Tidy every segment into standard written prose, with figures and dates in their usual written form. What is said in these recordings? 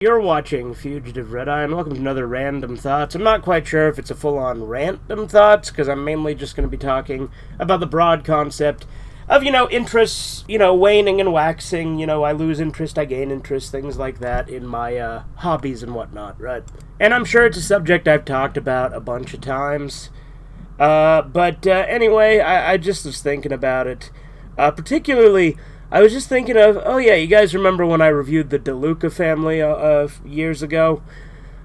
You're watching Fugitive Red-Eye, and welcome to another Random Thoughts. I'm not quite sure if it's a full-on Random Thoughts, because I'm mainly just going to be talking about the broad concept of, interests, waning and waxing. I lose interest, I gain interest, things like that in my hobbies and whatnot, right? And I'm sure it's a subject I've talked about a bunch of times. Anyway, I just was thinking about it. Particularly, I was just thinking of, oh yeah, you guys remember when I reviewed the DeLuca family years ago?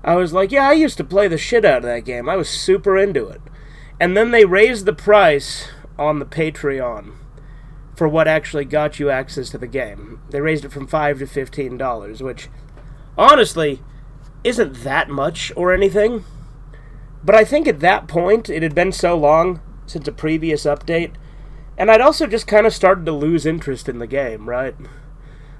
I was like, yeah, I used to play the shit out of that game. I was super into it. And then they raised the price on the Patreon for what actually got you access to the game. They raised it from $5 to $15, which, honestly, isn't that much or anything. But I think at that point, it had been so long since a previous update, and I'd also just kind of started to lose interest in the game, right?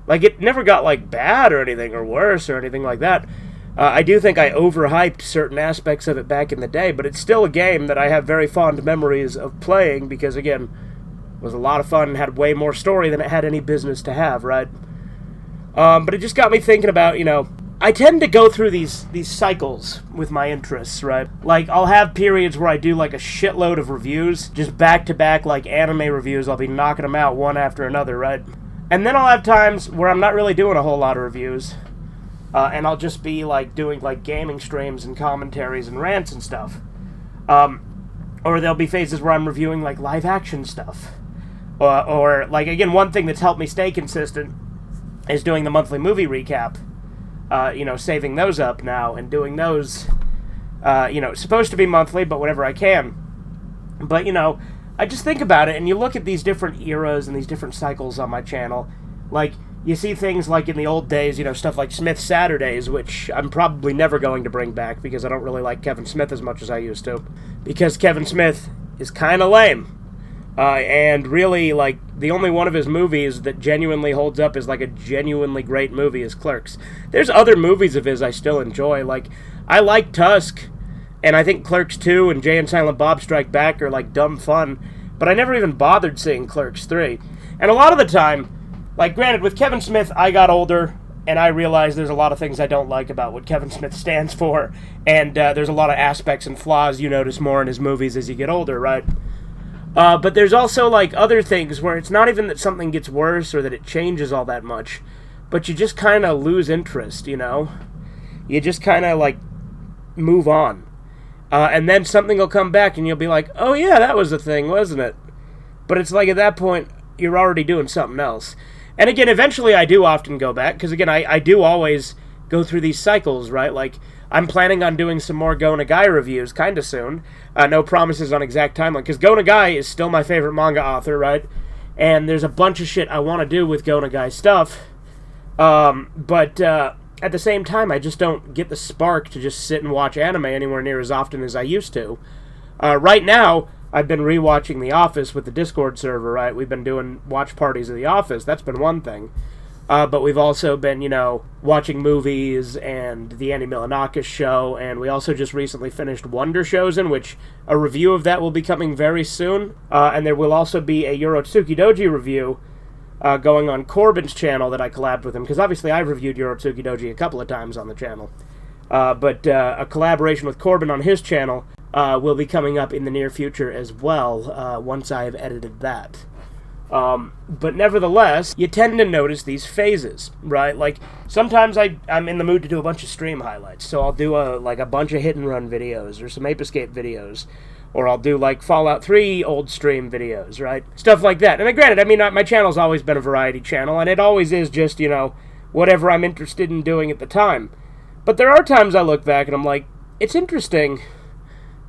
Like, it never got, bad or anything, or worse or anything like that. I do think I overhyped certain aspects of it back in the day, but it's still a game that I have very fond memories of playing because, again, it was a lot of fun and had way more story than it had any business to have, right? But it just got me thinking about, I tend to go through these cycles with my interests, right? Like, I'll have periods where I do, a shitload of reviews, just back-to-back, anime reviews. I'll be knocking them out one after another, right? And then I'll have times where I'm not really doing a whole lot of reviews, and I'll just be, doing, gaming streams and commentaries and rants and stuff. Or there'll be phases where I'm reviewing, live-action stuff. Again, one thing that's helped me stay consistent is doing the monthly movie recap. Saving those up now and doing those, supposed to be monthly, but whenever I can. But, I just think about it, and you look at these different eras and these different cycles on my channel. You see things in the old days, stuff like Smith Saturdays, which I'm probably never going to bring back because I don't really like Kevin Smith as much as I used to. Because Kevin Smith is kind of lame. And really, the only one of his movies that genuinely holds up is, a genuinely great movie is Clerks. There's other movies of his I still enjoy. I like Tusk, and I think Clerks 2 and Jay and Silent Bob Strike Back are, dumb fun, but I never even bothered seeing Clerks 3. And a lot of the time, granted, with Kevin Smith, I got older, and I realized there's a lot of things I don't like about what Kevin Smith stands for, and there's a lot of aspects and flaws you notice more in his movies as you get older, right? But there's also, other things where it's not even that something gets worse or that it changes all that much, but you just kind of lose interest, You just kind of, move on. And then something will come back and you'll be like, oh yeah, that was the thing, wasn't it? But it's at that point, you're already doing something else. And again, eventually I do often go back, because again, I do always go through these cycles, right? I'm planning on doing some more Go Nagai reviews kind of soon. No promises on exact timeline, because Go Nagai is still my favorite manga author, right? And there's a bunch of shit I want to do with Go Nagai stuff. But at the same time, I just don't get the spark to just sit and watch anime anywhere near as often as I used to. Right now, I've been rewatching The Office with the Discord server, right? We've been doing watch parties of The Office. That's been one thing. But we've also been, watching movies and the Andy Milonakis show, and we also just recently finished Wonder Chosen, which a review of that will be coming very soon. And there will also be a Yorotsuki Doji review going on Corbin's channel that I collabed with him, because obviously I've reviewed Yorotsuki Doji a couple of times on the channel. But a collaboration with Corbin on his channel will be coming up in the near future as well, once I have edited that. But nevertheless, you tend to notice these phases, right? Sometimes I'm in the mood to do a bunch of stream highlights, so I'll do a bunch of hit and run videos, or some Ape Escape videos, or I'll do, Fallout 3 old stream videos, right? Stuff like that. And granted, my channel's always been a variety channel, and it always is just, whatever I'm interested in doing at the time. But there are times I look back and I'm like, it's interesting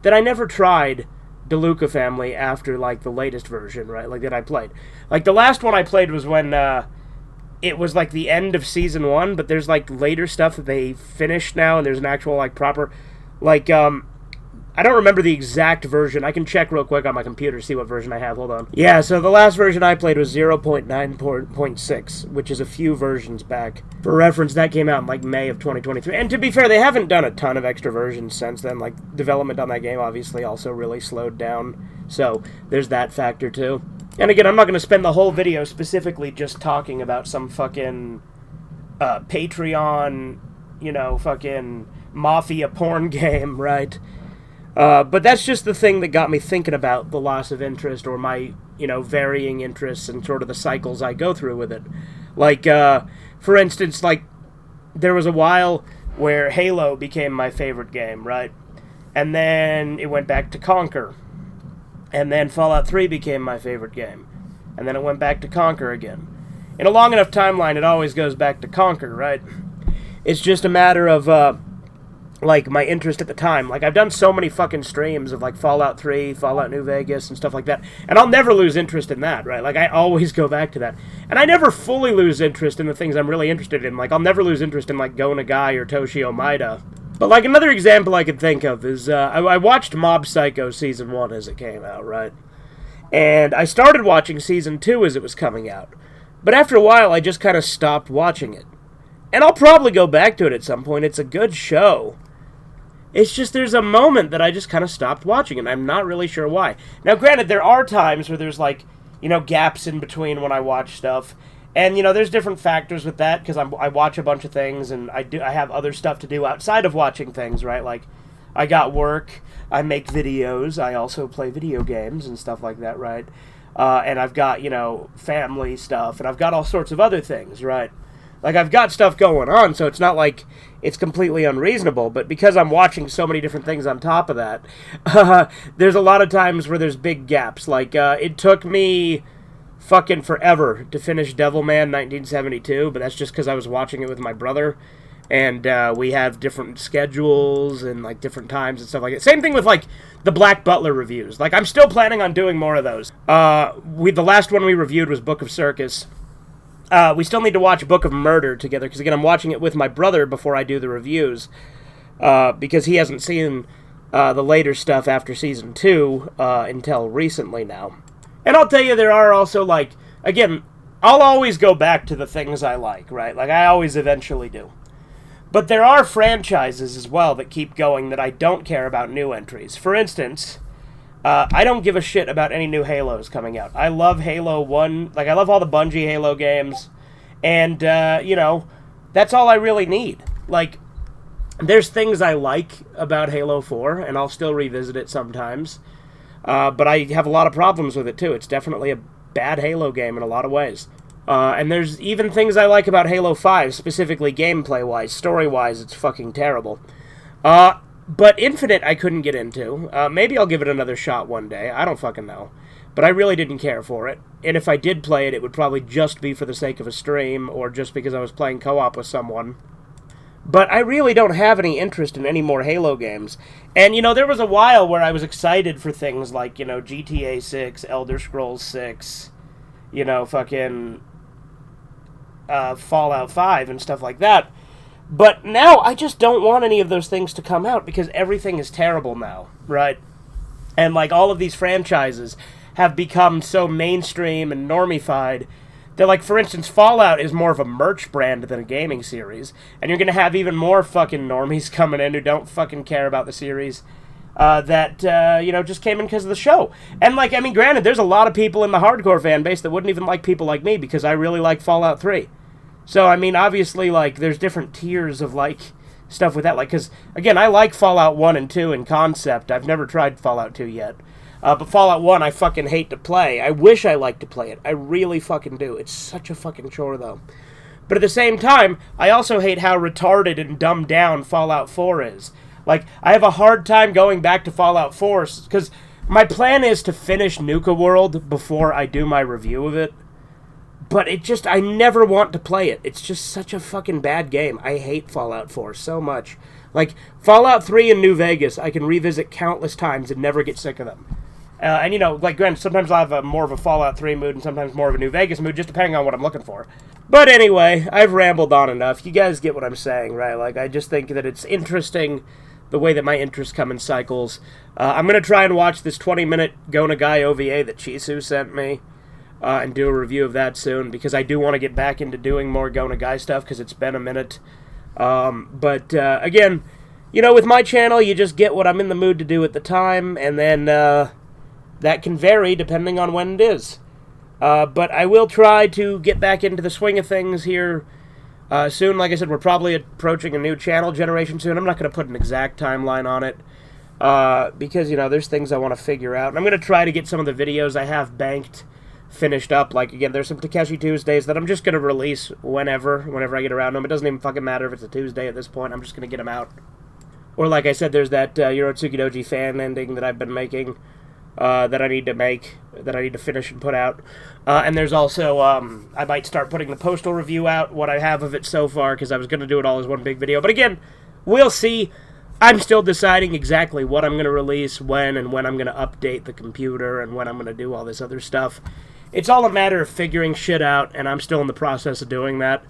that I never tried DeLuca family after, the latest version, right, that I played. The last one I played was when, it was, the end of Season 1, but there's, later stuff that they finished now, and there's an actual, proper, I don't remember the exact version. I can check real quick on my computer, see what version I have. Hold on. Yeah, so the last version I played was 0.9.6, which is a few versions back. For reference, that came out in, May of 2023. And to be fair, they haven't done a ton of extra versions since then. Development on that game obviously also really slowed down. So, there's that factor, too. And again, I'm not going to spend the whole video specifically just talking about some fucking Patreon fucking mafia porn game, right? But that's just the thing that got me thinking about the loss of interest or my, varying interests and sort of the cycles I go through with it. Like, for instance, like, there was a while where Halo became my favorite game, right? And then it went back to Conquer. And then Fallout 3 became my favorite game. And then it went back to Conquer again. In a long enough timeline, it always goes back to Conquer, right? It's just a matter of, like, my interest at the time. Like, I've done so many fucking streams of, like, Fallout 3, Fallout New Vegas, and stuff like that. And I'll never lose interest in that, right? Like, I always go back to that. And I never fully lose interest in the things I'm really interested in. Like, I'll never lose interest in, like, Go Nagai or Toshio Maeda. But, like, another example I could think of is, I watched Mob Psycho Season 1 as it came out, right? And I started watching Season 2 as it was coming out. But after a while, I just kind of stopped watching it. And I'll probably go back to it at some point. It's a good show. It's just there's a moment that I just kind of stopped watching, and I'm not really sure why. Now, granted, there are times where there's, like, gaps in between when I watch stuff. And, there's different factors with that, because I watch a bunch of things, and I have other stuff to do outside of watching things, right? Like, I got work, I make videos, I also play video games and stuff like that, right? And I've got, family stuff, and I've got all sorts of other things, right? Like, I've got stuff going on, so it's not like it's completely unreasonable, but because I'm watching so many different things on top of that, there's a lot of times where there's big gaps. Like, it took me fucking forever to finish Devilman 1972, but that's just because I was watching it with my brother, and we have different schedules and, like, different times and stuff like that. Same thing with, like, the Black Butler reviews. Like, I'm still planning on doing more of those. The last one we reviewed was Book of Circus. We still need to watch Book of Murder together, because, again, I'm watching it with my brother before I do the reviews, because he hasn't seen the later stuff after Season 2 until recently now. And I'll tell you, there are also, like, again, I'll always go back to the things I like, right? Like, I always eventually do. But there are franchises as well that keep going that I don't care about new entries. For instance, I don't give a shit about any new Halos coming out. I love Halo 1. Like, I love all the Bungie Halo games. And, that's all I really need. Like, there's things I like about Halo 4, and I'll still revisit it sometimes. But I have a lot of problems with it, too. It's definitely a bad Halo game in a lot of ways. And there's even things I like about Halo 5, specifically gameplay-wise. Story-wise, it's fucking terrible. But Infinite I couldn't get into. Maybe I'll give it another shot one day. I don't fucking know. But I really didn't care for it. And if I did play it, it would probably just be for the sake of a stream, or just because I was playing co-op with someone. But I really don't have any interest in any more Halo games. And, there was a while where I was excited for things like, GTA 6, Elder Scrolls 6, fucking Fallout 5 and stuff like that. But now I just don't want any of those things to come out, because everything is terrible now, right? And, like, all of these franchises have become so mainstream and normified that, like, for instance, Fallout is more of a merch brand than a gaming series, and you're going to have even more fucking normies coming in who don't fucking care about the series that just came in because of the show. And, like, I mean, granted, there's a lot of people in the hardcore fan base that wouldn't even like people like me, because I really like Fallout 3. So, I mean, obviously, like, there's different tiers of, like, stuff with that. Like, because, again, I like Fallout 1 and 2 in concept. I've never tried Fallout 2 yet. But Fallout 1 I fucking hate to play. I wish I liked to play it. I really fucking do. It's such a fucking chore, though. But at the same time, I also hate how retarded and dumbed down Fallout 4 is. Like, I have a hard time going back to Fallout 4, because my plan is to finish Nuka World before I do my review of it. But I never want to play it. It's just such a fucking bad game. I hate Fallout 4 so much. Like, Fallout 3 and New Vegas, I can revisit countless times and never get sick of them. And, like, granted, sometimes I'll have more of a Fallout 3 mood and sometimes more of a New Vegas mood, just depending on what I'm looking for. But anyway, I've rambled on enough. You guys get what I'm saying, right? Like, I just think that it's interesting the way that my interests come in cycles. I'm going to try and watch this 20-minute Go Nagai OVA that Chisu sent me. And do a review of that soon, because I do want to get back into doing more Go Nagai stuff, because it's been a minute. But again, with my channel, you just get what I'm in the mood to do at the time, and then that can vary depending on when it is. But I will try to get back into the swing of things here Soon, like I said, we're probably approaching a new channel generation soon. I'm not going to put an exact timeline on it because, you know, there's things I want to figure out. And I'm going to try to get some of the videos I have banked finished up. Like, again, there's some Takeshi Tuesdays that I'm just going to release whenever I get around to them. It doesn't even fucking matter if it's a Tuesday at this point. I'm just going to get them out. Or, like I said, there's that Yorotsuki Doji fan ending that I've been making that I need to finish and put out. And there's also, I might start putting the Postal review out, what I have of it so far, because I was going to do it all as one big video. But again, we'll see. I'm still deciding exactly what I'm going to release, when, and when I'm going to update the computer, and when I'm going to do all this other stuff. It's all a matter of figuring shit out, and I'm still in the process of doing that.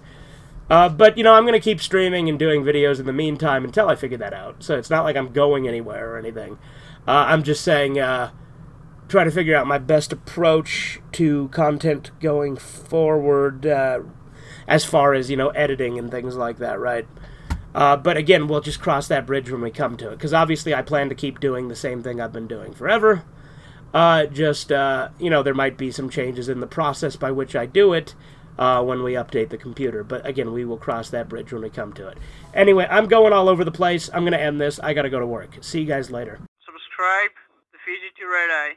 But, you know, I'm going to keep streaming and doing videos in the meantime until I figure that out. So it's not like I'm going anywhere or anything. I'm just saying, try to figure out my best approach to content going forward as far as, you know, editing and things like that, right? But again, we'll just cross that bridge when we come to it, because obviously I plan to keep doing the same thing I've been doing forever. You know, there might be some changes in the process by which I do it when we update the computer. But again, we will cross that bridge when we come to it. Anyway, I'm going all over the place. I'm going to end this. I got to go to work. See you guys later. Subscribe to Fiji Red Eye.